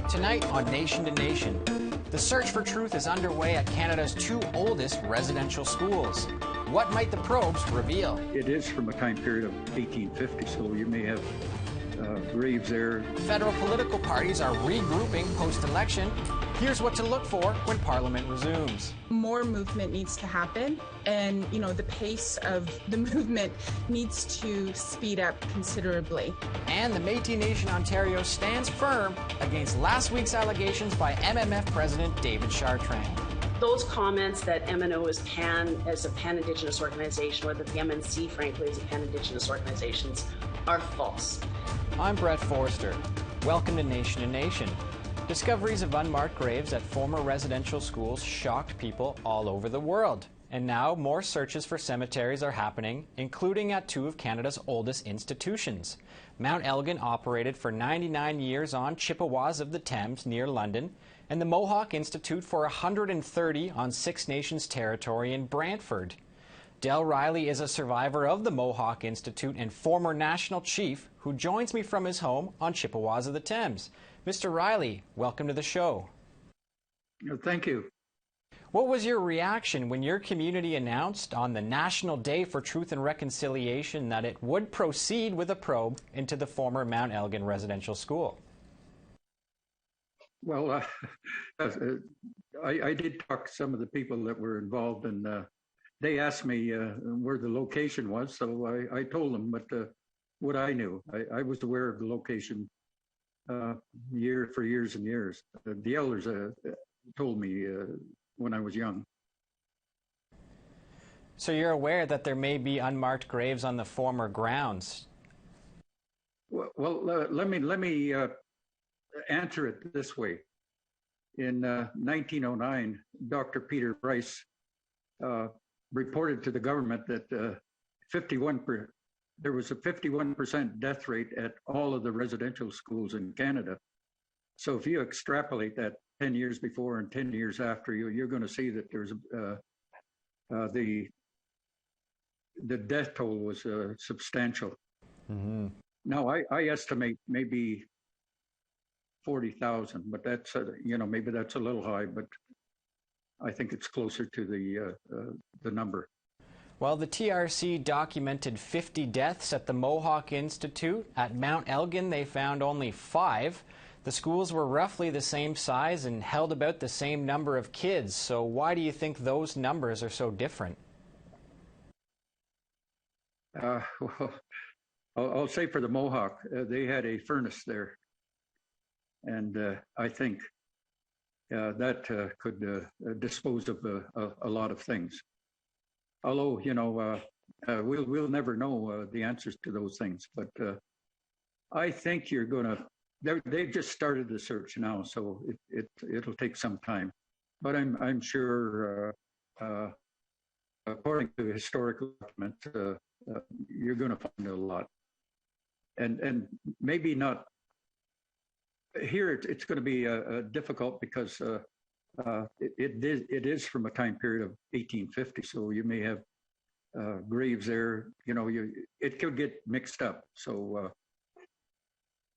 Tonight on Nation to Nation, the search for truth is underway at Canada's two oldest residential schools. What might the probes reveal? It is from a time period of 1850, so you may have graves there. Federal political parties are regrouping post-election. Here's what to look for when Parliament resumes. More movement needs to happen, and the pace of the movement needs to speed up considerably. And the Métis Nation Ontario stands firm against last week's allegations by MMF President David Chartrand. Those comments that MNO is as a pan-Indigenous organization, or that the MNC, frankly, is a pan-Indigenous organization, are false. I'm Brett Forster. Welcome to Nation to Nation. Discoveries of unmarked graves at former residential schools shocked people all over the world. And now more searches for cemeteries are happening, including at two of Canada's oldest institutions. Mount Elgin operated for 99 years on Chippewas of the Thames near London, and the Mohawk Institute for 130 on Six Nations territory in Brantford. Del Riley is a survivor of the Mohawk Institute and former national chief who joins me from his home on Chippewas of the Thames. Mr. Riley, welcome to the show. Thank you. What was your reaction when your community announced on the National Day for Truth and Reconciliation that it would proceed with a probe into the former Mount Elgin residential school? Well, I did talk to some of the people that were involved, and they asked me where the location was, so I told them what I knew. I was aware of the location for years and years. The elders told me when I was young. So you're aware that there may be unmarked graves on the former grounds? Well, let me answer it this way. In 1909, Dr. Peter Bryce reported to the government that there was a 51% death rate at all of the residential schools in Canada. So if you extrapolate that 10 years before and 10 years after, you're going to see that there's the death toll was substantial. Mm-hmm. Now I estimate maybe 40,000, but that's maybe that's a little high, but I think it's closer to the number. Well, the TRC documented 50 deaths at the Mohawk Institute. At Mount Elgin, they found only 5. The schools were roughly the same size and held about the same number of kids. So why do you think those numbers are so different? Well, I'll say for the Mohawk, they had a furnace there. And I think that could dispose of a lot of things. Although, we'll never know the answers to those things. But I think you're going to. They've just started the search now, so it'll take some time. But I'm sure, according to historical documents, you're going to find a lot, and maybe not. Here it's going to be difficult because it is from a time period of 1850, so you may have graves there. It could get mixed up. So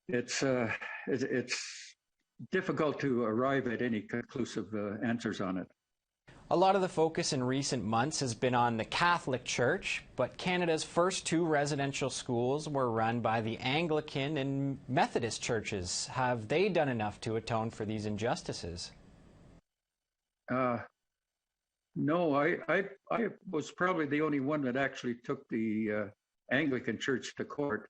it's difficult to arrive at any conclusive answers on it. A lot of the focus in recent months has been on the Catholic Church, but Canada's first two residential schools were run by the Anglican and Methodist churches. Have they done enough to atone for these injustices? No, I was probably the only one that actually took the Anglican Church to court.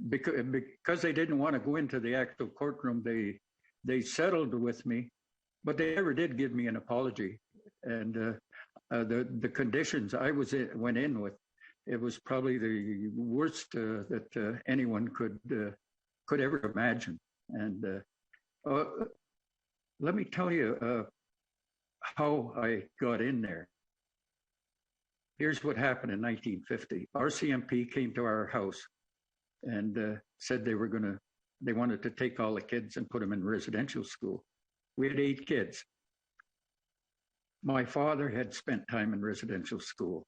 Because they didn't want to go into the actual courtroom, they settled with me. But they never did give me an apology, and the conditions I went in with, it was probably the worst that anyone could ever imagine. And let me tell you how I got in there. Here's what happened in 1950. RCMP came to our house and said they wanted to take all the kids and put them in residential school. We had 8 kids. my father had spent time in residential school.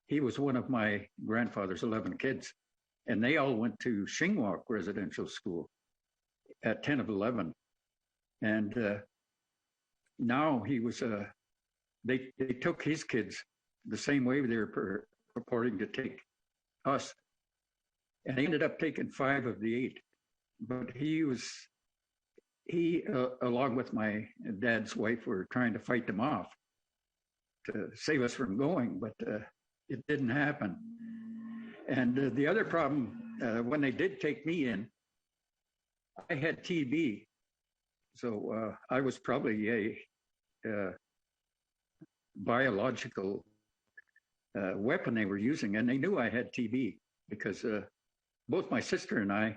He was one of my grandfather's 11 kids, and they all went to Shingwalk Residential School at 10 of 11. And now he was, they took his kids the same way they were purporting to take us. And he ended up taking 5 of the 8. But he, along with my dad's wife, were trying to fight them off to save us from going, but it didn't happen. And the other problem, when they did take me in, I had TB. So I was probably a biological weapon they were using, and they knew I had TB because both my sister and I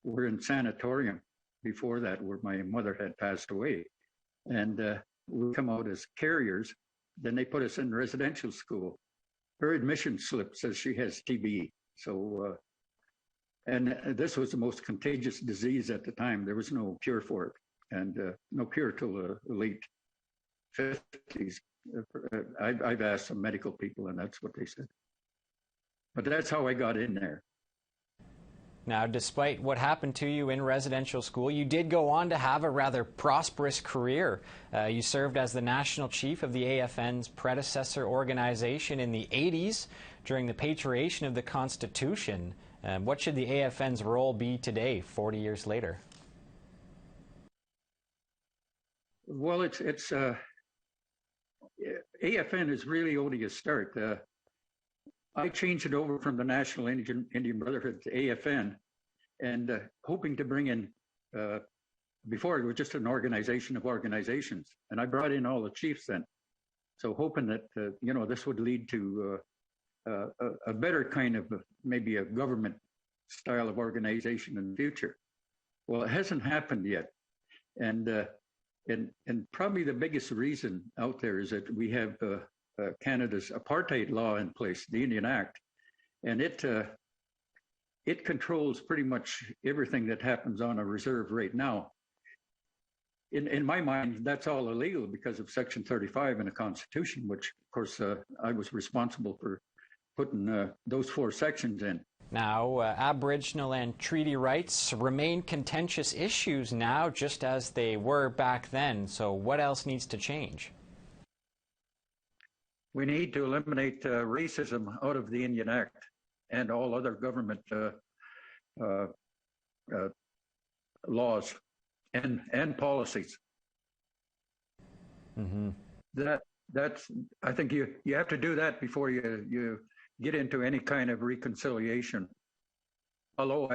were in sanatorium before that, where my mother had passed away. And we come out as carriers. Then they put us in residential school. Her admission slip says she has TB. So, and this was the most contagious disease at the time. There was no cure for it, and no cure till the late 50s. I've asked some medical people, and that's what they said. But that's how I got in there. Now, despite what happened to you in residential school, you did go on to have a rather prosperous career. You served as the national chief of the AFN's predecessor organization in the 80s during the patriation of the Constitution. What should the AFN's role be today, 40 years later? Well, AFN is really only a start. I changed it over from the National Indian Brotherhood to AFN, and hoping to bring in, before it was just an organization of organizations, and I brought in all the chiefs then. So hoping that, this would lead to a better kind of, maybe a government style of organization in the future. Well, it hasn't happened yet. And probably the biggest reason out there is that we have Canada's apartheid law in place, the Indian Act, and it controls pretty much everything that happens on a reserve right now. In my mind, that's all illegal because of Section 35 in the Constitution, which, of course, I was responsible for putting those 4 sections in. Now, Aboriginal and treaty rights remain contentious issues now, just as they were back then. So what else needs to change? We need to eliminate racism out of the Indian Act and all other government laws and policies. Mm-hmm. That's I think you have to do that before you get into any kind of reconciliation. Although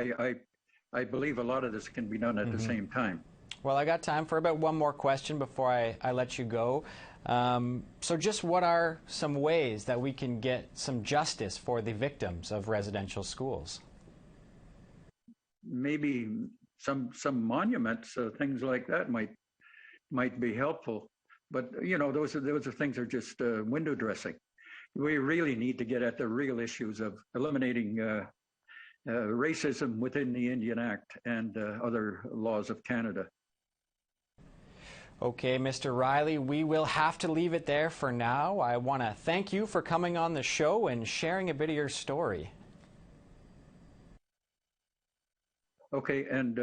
I believe a lot of this can be done at the same time. Well, I got time for about one more question before I let you go. So just what are some ways that we can get some justice for the victims of residential schools? Maybe some monuments, things like that might be helpful. But those are things that are just window dressing. We really need to get at the real issues of eliminating racism within the Indian Act and other laws of Canada. Okay, Mr. Riley, we will have to leave it there for now. I want to thank you for coming on the show and sharing a bit of your story. Okay, and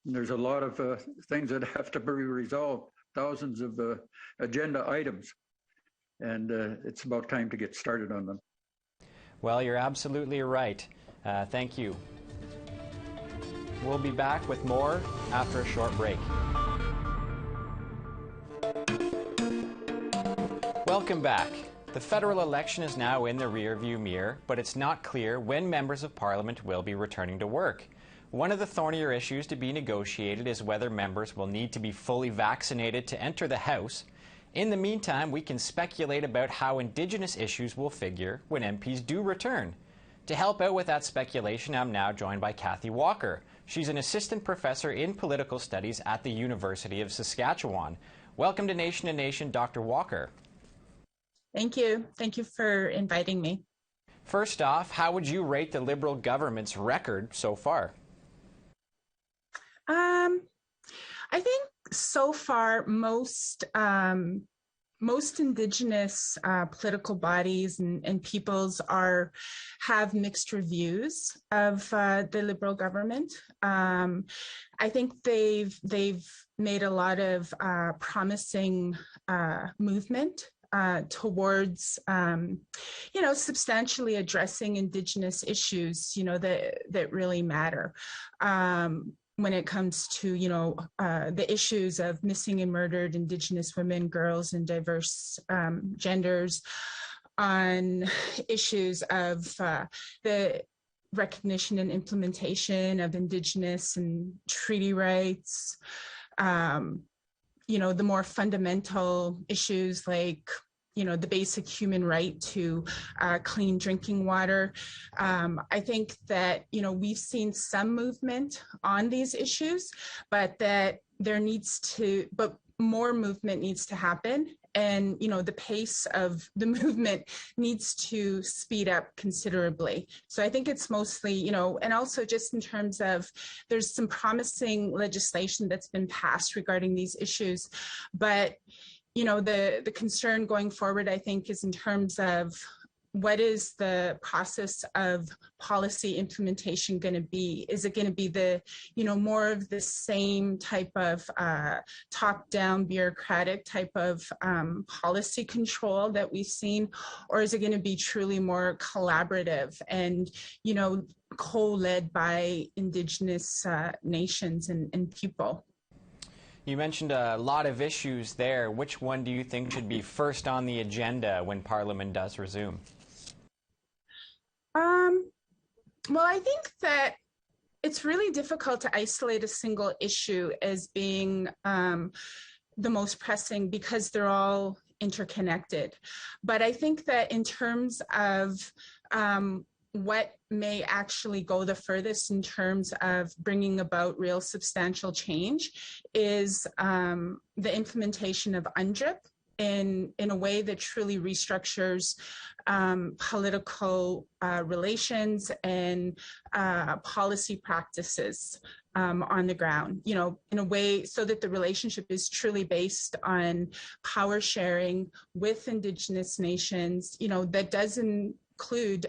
there's a lot of things that have to be resolved, thousands of agenda items, and it's about time to get started on them. Well, you're absolutely right. Thank you. We'll be back with more after a short break. Welcome back. The federal election is now in the rearview mirror, but it's not clear when members of Parliament will be returning to work. One of the thornier issues to be negotiated is whether members will need to be fully vaccinated to enter the House. In the meantime, we can speculate about how Indigenous issues will figure when MPs do return. To help out with that speculation, I'm now joined by Kathy Walker. She's an assistant professor in political studies at the University of Saskatchewan. Welcome to Nation to Nation, Dr. Walker. Thank you. Thank you for inviting me. First off, how would you rate the Liberal government's record so far? I think so far, most Indigenous political bodies and peoples have mixed reviews of the Liberal government. I think they've made a lot of promising movement towards, substantially addressing Indigenous issues, that really matter. When it comes to, the issues of missing and murdered Indigenous women, girls, and diverse genders, on issues of the recognition and implementation of Indigenous and treaty rights, the more fundamental issues like, the basic human right to clean drinking water. I think that, we've seen some movement on these issues, but that but more movement needs to happen. And, the pace of the movement needs to speed up considerably. So I think it's mostly, and also just in terms of, there's some promising legislation that's been passed regarding these issues, but the concern going forward, I think, is in terms of what is the process of policy implementation going to be? Is it going to be the, more of the same type of top-down bureaucratic type of policy control that we've seen? Or is it going to be truly more collaborative and, co-led by Indigenous nations and people? You mentioned a lot of issues there. Which one do you think should be first on the agenda when Parliament does resume? Well, I think that it's really difficult to isolate a single issue as being the most pressing because they're all interconnected. But I think that in terms of what may actually go the furthest in terms of bringing about real substantial change is the implementation of UNDRIP in a way that truly restructures political relations and policy practices on the ground, in a way so that the relationship is truly based on power sharing with Indigenous nations, that doesn't include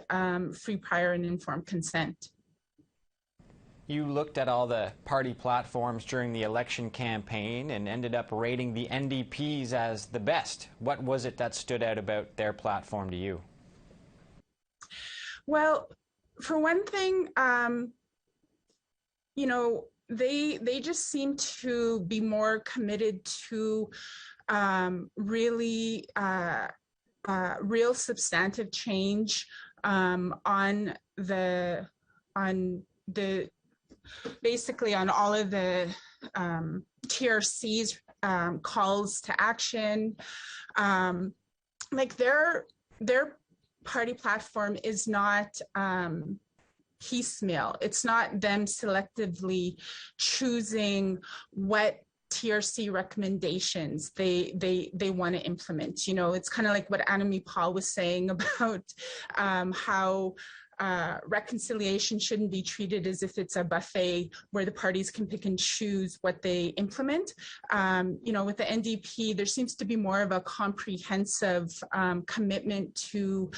free, prior, and informed consent. You looked at all the party platforms during the election campaign and ended up rating the NDP's as the best. What was it that stood out about their platform to you? Well, for one thing, they just seem to be more committed to really real substantive change on basically on all of the TRC's calls to action. Like their party platform is not piecemeal. It's not them selectively choosing what TRC recommendations they want to implement. It's kind of like what Annamie Paul was saying about how reconciliation shouldn't be treated as if it's a buffet where the parties can pick and choose what they implement. With the NDP, there seems to be more of a comprehensive commitment to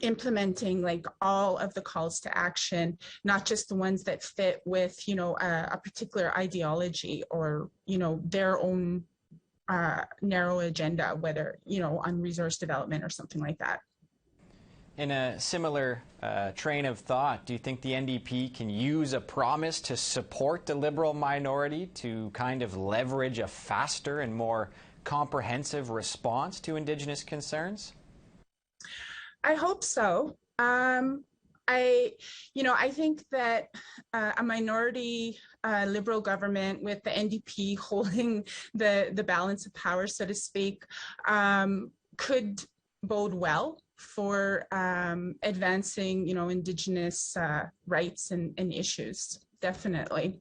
implementing like all of the calls to action, not just the ones that fit with, a particular ideology or, their own narrow agenda, whether, on resource development or something like that. In a similar train of thought, do you think the NDP can use a promise to support the Liberal minority to kind of leverage a faster and more comprehensive response to Indigenous concerns? I hope so. I think that a minority Liberal government with the NDP holding the balance of power, so to speak, could bode well for advancing, Indigenous rights and issues, definitely.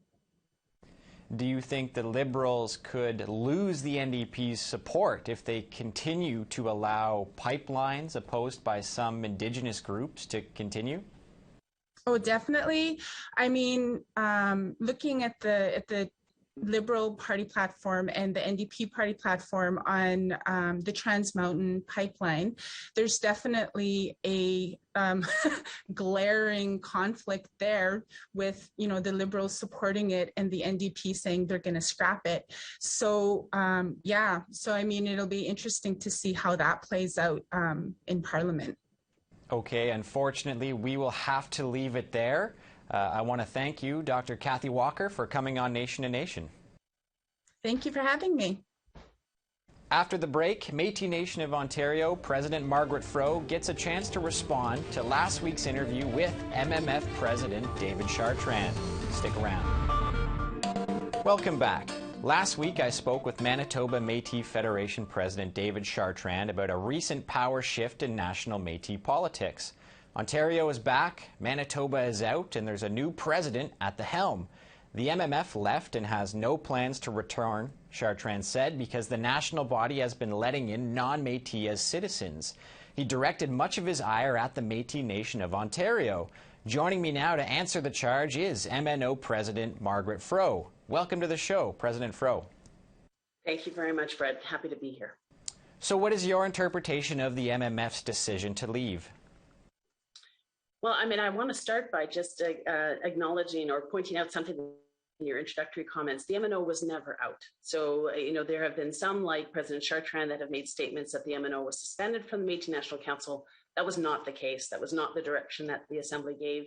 Do you think the Liberals could lose the NDP's support if they continue to allow pipelines opposed by some Indigenous groups to continue? Oh, definitely. I mean, looking at the Liberal Party platform and the NDP Party platform on the Trans Mountain pipeline, there's definitely a glaring conflict there with, you know, the Liberals supporting it and the NDP saying they're going to scrap it. So yeah, so I mean, it'll be interesting to see how that plays out in Parliament. Okay, unfortunately, we will have to leave it there. I want to thank you, Dr. Kathy Walker, for coming on Nation to Nation. Thank you for having me. After the break, Métis Nation of Ontario President Margaret Froh gets a chance to respond to last week's interview with MMF President David Chartrand. Stick around. Welcome back. Last week, I spoke with Manitoba Métis Federation President David Chartrand about a recent power shift in national Métis politics. Ontario is back, Manitoba is out, and there's a new president at the helm. The MMF left and has no plans to return, Chartrand said, because the national body has been letting in non-Métis as citizens. He directed much of his ire at the Métis Nation of Ontario. Joining me now to answer the charge is MNO President Margaret Froh. Welcome to the show, President Froh. Thank you very much, Fred. Happy to be here. So what is your interpretation of the MMF's decision to leave? Well, I mean, I want to start by just acknowledging or pointing out something in your introductory comments. The MNO was never out. So, you know, there have been some, like President Chartrand, that have made statements that the MNO was suspended from the Métis National Council. That was not the case. That was not the direction that the Assembly gave.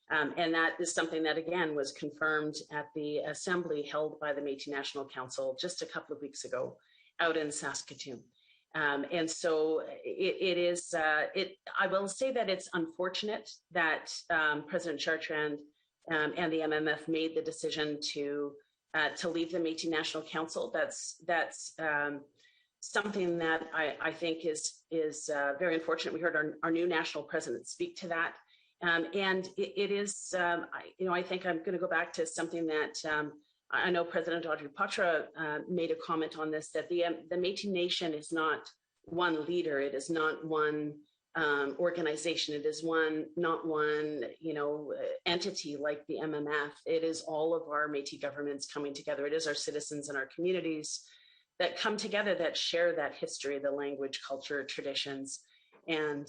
And that is something that, again, was confirmed at the Assembly held by the Métis National Council just a couple of weeks ago out in Saskatoon. And so I will say that it's unfortunate that President Chartrand and the MMF made the decision to leave the Métis National Council. That's something that I think is very unfortunate. We heard our new national president speak to that. And it is, you know, I think I'm going to go back to something that I know President Audrey Poitras made a comment on this, that the Métis Nation is not one leader. It is not one organization. It is not one, you know, entity like the MMF. It is all of our Métis governments coming together. It is our citizens and our communities that come together, that share that history, the language, culture, traditions. And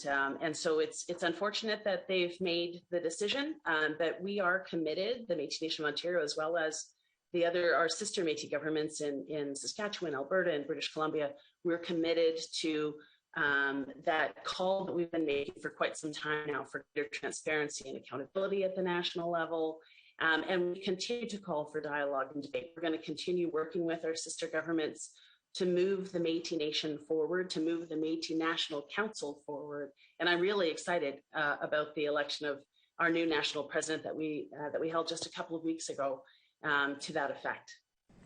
so it's unfortunate that they've made the decision, but we are committed, the Métis Nation of Ontario, as well as our sister Métis governments in Saskatchewan, Alberta, and British Columbia. We're committed to that call that we've been making for quite some time now for greater transparency and accountability at the national level. And we continue to call for dialogue and debate. We're going to continue working with our sister governments to move the Métis Nation forward, to move the Métis National Council forward. And I'm really excited about the election of our new national president that we held just a couple of weeks ago to that effect.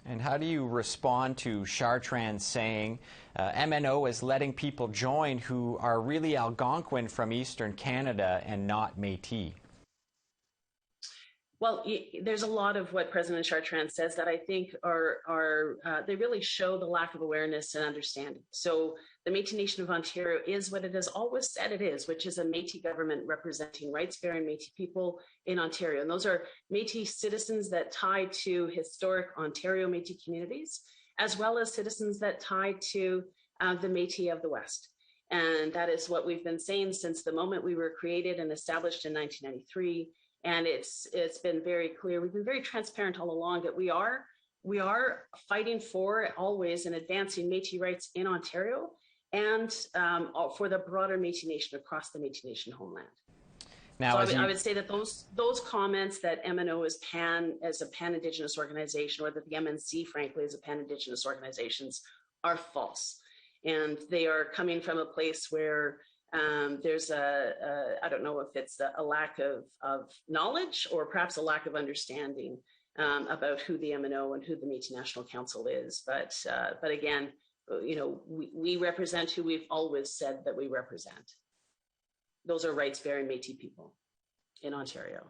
And how do you respond to Chartrand saying MNO is letting people join who are really Algonquin from Eastern Canada and not Métis? Well, there's a lot of what President Chartrand says that I think they really show the lack of awareness and understanding. So the Métis Nation of Ontario is what it has always said it is, which is a Métis government representing rights-bearing Métis people in Ontario. And those are Métis citizens that tie to historic Ontario Métis communities, as well as citizens that tie to the Métis of the West. And that is what we've been saying since the moment we were created and established in 1993. And it's been very clear. We've been very transparent all along that we are fighting for always and advancing Métis rights in Ontario and for the broader Métis Nation across the Métis Nation homeland. Now, so I would say that those comments that MNO is as a pan-Indigenous organization, or that the MNC, frankly, as a pan-Indigenous organizations, are false, and they are coming from a place where there's I don't know if it's a lack of knowledge or perhaps a lack of understanding about who the MNO and who the Métis National Council is. But again, you know, we represent who we've always said that we represent. Those are rights-bearing Métis people in Ontario.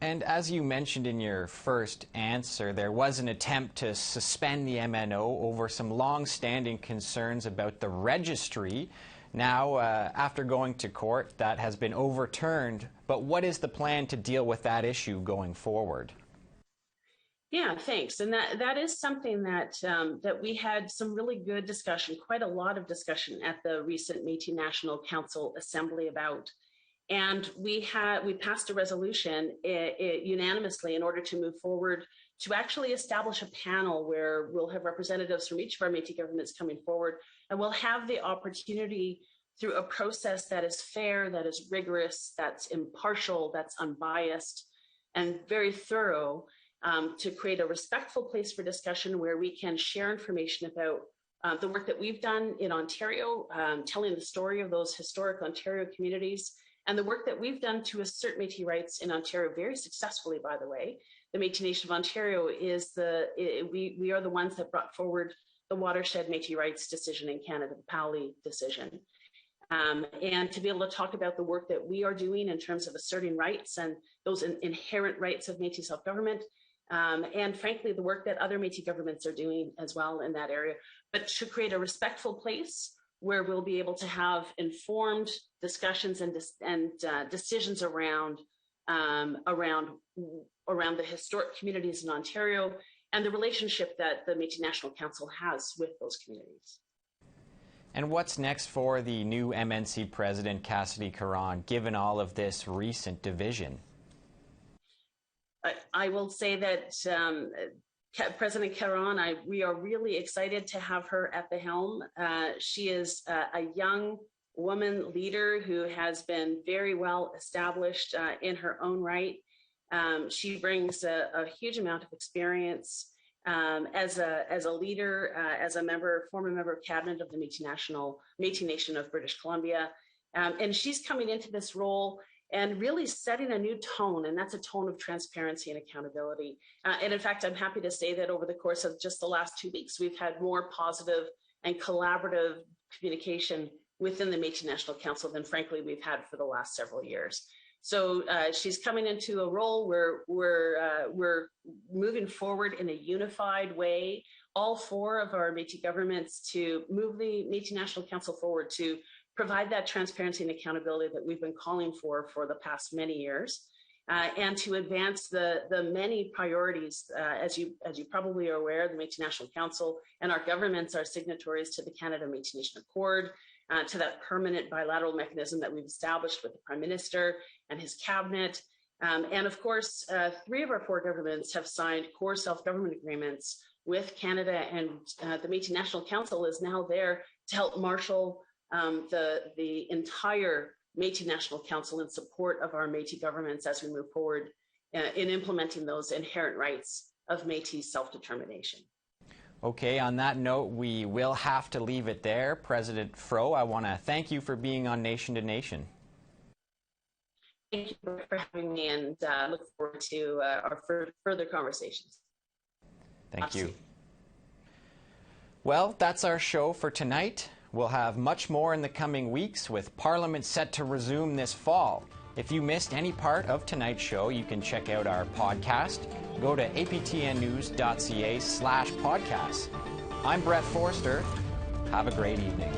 And as you mentioned in your first answer, there was an attempt to suspend the MNO over some long-standing concerns about the registry. Now, after going to court, that has been overturned. But what is the plan to deal with that issue going forward? Yeah, thanks. And that is something that that we had some really good discussion, quite a lot of discussion at the recent Métis National Council Assembly about. And we passed a resolution unanimously in order to move forward to actually establish a panel where we'll have representatives from each of our Métis governments coming forward, and we'll have the opportunity through a process that is fair, that is rigorous, that's impartial, that's unbiased, and very thorough, to create a respectful place for discussion where we can share information about the work that we've done in Ontario, telling the story of those historic Ontario communities, and the work that we've done to assert Métis rights in Ontario very successfully, by the way. The Métis Nation of Ontario is we are the ones that brought forward the watershed Métis rights decision in Canada, the Powley decision. And to be able to talk about the work that we are doing in terms of asserting rights and those inherent rights of Métis self-government, and frankly, the work that other Métis governments are doing as well in that area, but to create a respectful place where we'll be able to have informed discussions and decisions around the historic communities in Ontario and the relationship that the Métis National Council has with those communities. And what's next for the new MNC President, Cassidy Caron, given all of this recent division? I will say that President Caron, we are really excited to have her at the helm. She is a young woman leader who has been very well established in her own right. She brings a huge amount of experience as a leader, as a former member of cabinet of the Métis Nation of British Columbia. And she's coming into this role and really setting a new tone, and that's a tone of transparency and accountability. And in fact, I'm happy to say that over the course of just the last 2 weeks, we've had more positive and collaborative communication within the Métis National Council than frankly we've had for the last several years. So she's coming into a role where we're moving forward in a unified way, all 4 of our Métis governments, to move the Métis National Council forward to provide that transparency and accountability that we've been calling for the past many years, and to advance the many priorities. As you probably are aware, the Métis National Council and our governments are signatories to the Canada-Métis Nation Accord, to that permanent bilateral mechanism that we've established with the Prime Minister and his cabinet. And of course, 3 of our 4 governments have signed core self-government agreements with Canada, and the Métis National Council is now there to help marshal the entire Métis National Council in support of our Métis governments as we move forward in implementing those inherent rights of Métis self-determination. Okay, on that note, we will have to leave it there. President Fro, I want to thank you for being on Nation to Nation. Thank you for having me, and look forward to our further conversations. Thank you. Well, that's our show for tonight. We'll have much more in the coming weeks, with Parliament set to resume this fall. If you missed any part of tonight's show, you can check out our podcast. Go to aptnnews.ca/podcast. I'm Brett Forster. Have a great evening.